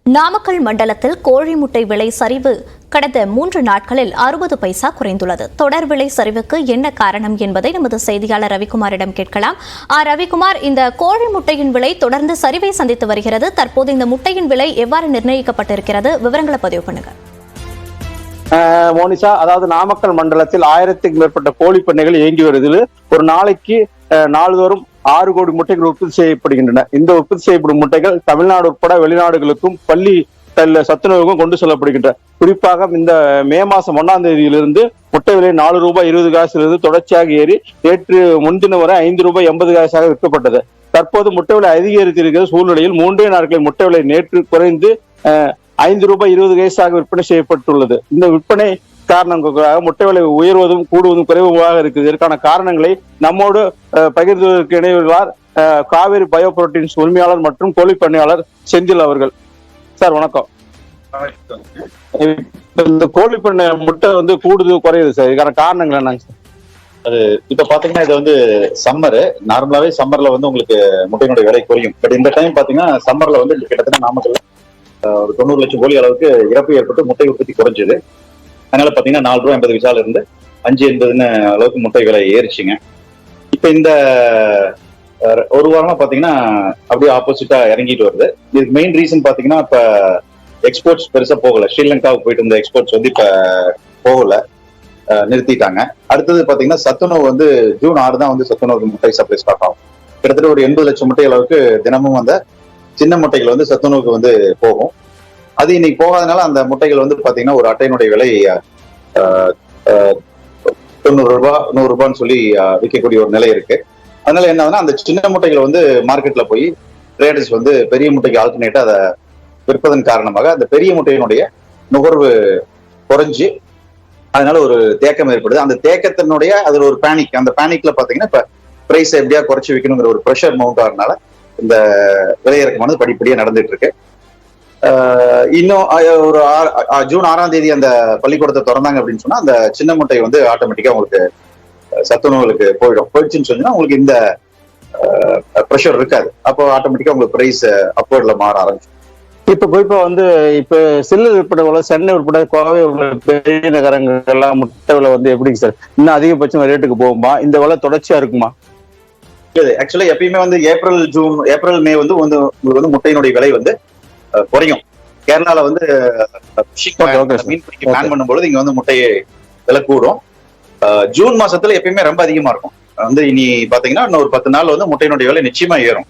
நாமக்கல் மண்டலத்தில் கோழி முட்டை விலை சரிவு கடந்த 3 நாட்களில் 60 பைசா குறைந்துள்ளது. தொடர் விலை சரிவுக்கு என்ன காரணம் என்பதை நமது செய்தியாளர் ரவிக்குமாரிடம் கேட்கலாம். ரவிக்குமார், இந்த கோழி முட்டையின் விலை தொடர்ந்து சரிவை சந்தித்து வருகிறது. தற்போது இந்த முட்டையின் விலை எவ்வாறு நிர்ணயிக்கப்பட்டிருக்கிறது? விவரங்களை பதிவு பண்ணுங்க. மோனிஷா, அதாவது நாமக்கல் மண்டலத்தில் 1000க்கும் மேற்பட்ட கோழி பண்ணைகள் இயங்கி வருவதில் ஒரு நாளைக்கு நாள்தோறும் 6 கோடி முட்டைகள் உற்பத்தி செய்யப்படுகின்றன. இந்த உற்பத்தி செய்யப்படும் முட்டைகள் தமிழ்நாடு உட்பட வெளிநாடுகளுக்கும் பள்ளி சத்துணவுக்கும் கொண்டு செல்லப்படுகின்றன. குறிப்பாக இந்த மே மாசம் 1ஆம் தேதியிலிருந்து முட்டை விலை ₹4.20 தொடர்ச்சியாக ஏறி நேற்று முன்தினம் வரை ₹5.80 விற்கப்பட்டது. தற்போது முட்டை விலை அதிகரித்திருக்கிற சூழ்நிலையில் 3 நாட்களில் முட்டை விலை நேற்று குறைந்து ₹5.20 விற்பனை செய்யப்பட்டுள்ளது. இந்த விற்பனை காரணங்களுக்காக முட்டை விலை உயர்வதும் கூடுவதும் குறைவாக இருக்குது. இதற்கான காரணங்களை நம்மோடு பகிர்ந்ததற்கு இணையுள்ளார் காவேரி பயோ புரோட்டீன்ஸ் உரிமையாளர் மற்றும் கோழி பண்ணையாளர் செந்தில் அவர்கள். சார் வணக்கம். இந்த கோழி பண்ணை முட்டை கூடுது குறையுது சார், இதுக்கான காரணங்கள் என்னங்க சார்? அது இப்ப பாத்தீங்கன்னா இது சம்மரு. நார்மலாவே சம்மர்ல உங்களுக்கு முட்டையினுடைய விலை குறையும். பட் இந்த டைம் பாத்தீங்கன்னா சம்மர்ல கிட்டத்தட்ட நாமக்கல்ல ஒரு 90 லட்சம் கோழி அளவுக்கு இறப்பு ஏற்பட்டு முட்டை உற்பத்தி குறைஞ்சது. அதனால பாத்தீங்கன்னா ₹4.80 இருந்து ₹5.80 அளவுக்கு முட்டை விலை ஏறிச்சுங்க. இப்ப இந்த ஒரு வாரமா பாத்தீங்கன்னா அப்படியே ஆப்போசிட்டா இறங்கிட்டு வருது. இதுக்கு மெயின் ரீசன் பாத்தீங்கன்னா இப்ப எக்ஸ்போர்ட்ஸ் பெருசா போகல. ஸ்ரீலங்காவுக்கு போயிட்டு இருந்த எக்ஸ்போர்ட்ஸ் இப்ப போகல, நிறுத்திட்டாங்க. அடுத்தது பாத்தீங்கன்னா சத்துணவு ஜூன் 6 தான் சத்துணவு முட்டை சப்ளை ஸ்டார்ட் ஆகும். கிட்டத்தட்ட ஒரு 80 லட்சம் முட்டை அளவுக்கு தினமும் சின்ன முட்டைகள் சத்துணவுக்கு போகும். அது இன்னைக்கு போகாதனால அந்த முட்டைகள் பாத்தீங்கன்னா ஒரு அட்டையினுடைய விலை ₹90 ₹100 சொல்லி விற்கக்கூடிய ஒரு நிலை இருக்கு. அதனால என்ன அந்த சின்ன முட்டைகள் மார்க்கெட்ல போய் ட்ரேடர்ஸ் பெரிய முட்டைக்கு ஆல்டர்னேட்டா அதை விற்பதன் காரணமாக அந்த பெரிய முட்டையினுடைய நுகர்வு குறைஞ்சு அதனால ஒரு தேக்கம் ஏற்படுது. அந்த தேக்கத்தினுடைய அதுல ஒரு பேனிக், அந்த பேனிக்ல பாத்தீங்கன்னா இப்ப பிரைஸ் எப்படியா குறைச்சு விற்கணுங்கிற ஒரு ப்ரெஷர் மவுண்ட் ஆகிறதுனால இந்த விலையிறக்கமானது படிப்படியா நடந்துட்டு இருக்கு. இன்னும் ஒரு ஜூன் 6ஆம் தேதி அந்த பள்ளிக்கூடத்தை திறந்தாங்க அப்படின்னு சொன்னா அந்த சின்ன முட்டை ஆட்டோமேட்டிக்கா உங்களுக்கு சத்துணவுகளுக்கு போயிடுச்சுன்னு சொன்னா உங்களுக்கு இந்த ப்ரெஷர் இருக்காது. அப்போ ஆட்டோமேட்டிக்கா உங்களுக்கு பிரைஸ் அப்வர்ட்ல மாற ஆரம்பிச்சு. இப்ப குறிப்பா இப்ப சில்லர் உட்பட சென்னை உட்பட கோவை பெரிய நகரங்கள் எல்லாம் முட்டை விலை எப்படிங்க சார்? இன்னும் அதிகபட்சம் ரேட்டுக்கு போகுமா? இந்த விலை தொடர்ச்சியா இருக்குமா? ஆக்சுவலா எப்பயுமே ஏப்ரல் மே உங்களுக்கு முட்டையினுடைய விலை குறையும். கேரளால மீன் பிடிக்க பிளான் பண்ணும்போது இங்க முட்டையை விலை கூடும். ஜூன் மாசத்துல எப்பயுமே ரொம்ப அதிகமா இருக்கும். இனி பாத்தீங்கன்னா இன்னும் ஒரு 10 நாள் முட்டையினுடைய விலை நிச்சயமா ஏறும்.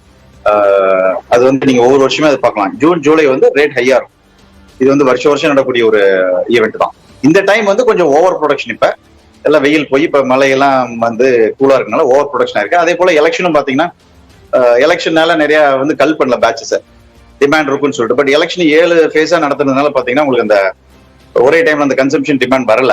அது நீங்க ஒவ்வொரு வருஷமே அதை பார்க்கலாம். ஜூன் ஜூலை ரேட் ஹையா இருக்கும். இது வருஷம் நடக்கக்கூடிய ஒரு ஈவெண்ட் தான். இந்த டைம் கொஞ்சம் ஓவர் ப்ரொடக்ஷன். இப்ப எல்லாம் வெயில் போய் இப்ப மழையெல்லாம் கூலா இருக்கனால ஓவர் ப்ரொடக்ஷன் இருக்கு. அதே போல எலெக்ஷனும் பாத்தீங்கன்னா எலெக்ஷன்னால நிறைய கல் பண்ணல பேட்சஸ் டிமாண்ட் இருக்குன்னு சொல்லிட்டு. பட் எலெக்ஷன் 7 ஃபேஸா நடத்துறதுனால பாத்தீங்கன்னா உங்களுக்கு அந்த ஒரே டைம்ல அந்த கன்சம்ஷன் டிமாண்ட் வரல.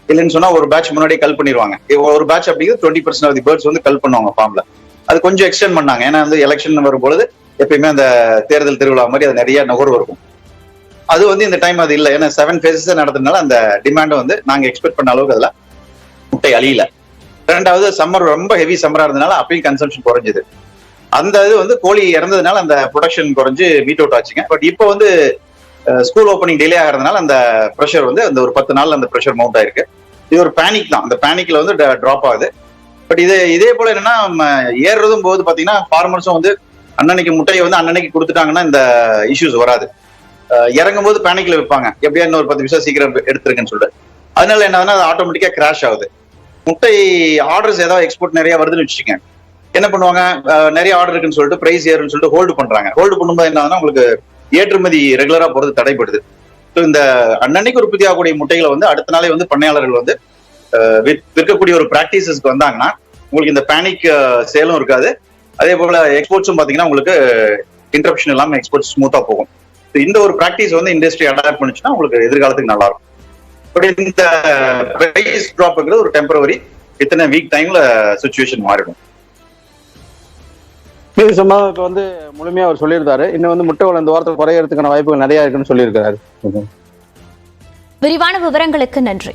இல்லைன்னு சொன்னா ஒரு பேட்ச் முன்னாடியே கல் பண்ணிடுவாங்க. ஒரு பேட்ச் அப்படிங்கிறது 20% ஆஃப் தி பேர்ட்ஸ் கல் பண்ணுவாங்க ஃபார்ம்ல. அது கொஞ்சம் எக்ஸ்டெண்ட் பண்ணாங்க. ஏன்னா எலெக்ஷன் வரும்பொழுது எப்பயுமே அந்த தேர்தல் திருவிழா மாதிரி அது நிறைய நுகர்வு இருக்கும். அது இந்த டைம் அது இல்லை. ஏன்னா 7 ஃபேஸஸ் நடத்துறதுனால அந்த டிமாண்ட் நாங்க எக்ஸ்பெக்ட் பண்ண அளவுக்கு அதுல முட்டை அழியல. ரெண்டாவது சம்மர் ரொம்ப ஹெவி சம்மரா இருந்ததுனால அப்பயும் கன்சம்ஷன் குறைஞ்சது. அந்த இது கோழி இறந்ததுனால அந்த ப்ரொடக்ஷன் குறைஞ்சு மீட் அவுட் ஆச்சுங்க. பட் இப்போ ஸ்கூல் ஓப்பனிங் டிலே ஆகிறதுனால அந்த ப்ரெஷர் அந்த ஒரு 10 நாள்ல அந்த ப்ரெஷர் மவுண்ட் ஆயிருக்கு. இது ஒரு பேனிக் தான். அந்த பேனிக்ல டிராப் ஆகுது. பட் இதே போல என்னன்னா ஏறுறதும் போது பாத்தீங்கன்னா ஃபார்மர்ஸும் அன்னன்னைக்கு முட்டையை அன்னன்னைக்கு கொடுத்துட்டாங்கன்னா இந்த இஷ்யூஸ் வராது. இறங்கும் போது பேனிக்ல வைப்பாங்க, எப்படியா இன்னொரு 10 நிமிஷம் சீக்கிரம் எடுத்துருக்குன்னு சொல்லிட்டு. அதனால என்னதுன்னா அது ஆட்டோமேட்டிக்கா கிராஷ் ஆகுது. முட்டை ஆர்டர்ஸ் ஏதாவது எக்ஸ்போர்ட் நிறைய வருதுன்னு வச்சுக்கோங்க, என்ன பண்ணுவாங்க, நிறைய ஆர்டர் இருக்குன்னு சொல்லிட்டு பிரைஸ் ஏறுன்னு சொல்லிட்டு ஹோல்டு பண்றாங்க. ஹோல்டு பண்ணும்போது என்னன்னா உங்களுக்கு ஏற்றுமதி ரெகுலரா போறது தடைப்படுது. இந்த அன்னன்னைக்கு உற்பத்தி ஆகக்கூடிய முட்டைகளை அடுத்த நாளே பண்ணையாளர்கள் விற்கக்கூடிய ஒரு பிராக்டிசஸ்க்கு வந்தாங்கன்னா உங்களுக்கு இந்த பேனிக் சேலும் இருக்காது. அதே போல எக்ஸ்போர்ட்ஸும் பாத்தீங்கன்னா உங்களுக்கு இன்டரப்ஷன் இல்லாம எக்ஸ்போர்ட்ஸ் ஸ்மூத்தா போகும். இந்த ஒரு பிராக்டிஸ் இண்டஸ்ட்ரி அடாப்ட் பண்ணுச்சுன்னா உங்களுக்கு எதிர்காலத்துக்கு நல்லா இருக்கும். பட் இந்த பிரைஸ் டிராப்ங்கிறது ஒரு டெம்பரவரி, இத்தனை வீக் டைம்ல சிச்சுவேஷன் மாறிடும். இது சும்மா இப்ப முழுமையா அவர் சொல்லியிருந்தாரு. இன்னும் முட்டை விலை இந்த வாரத்தில் குறையறதுக்கான வாய்ப்புகள் நிறைய இருக்குன்னு சொல்லியிருக்காரு. விரிவான விவரங்களுக்கு நன்றி.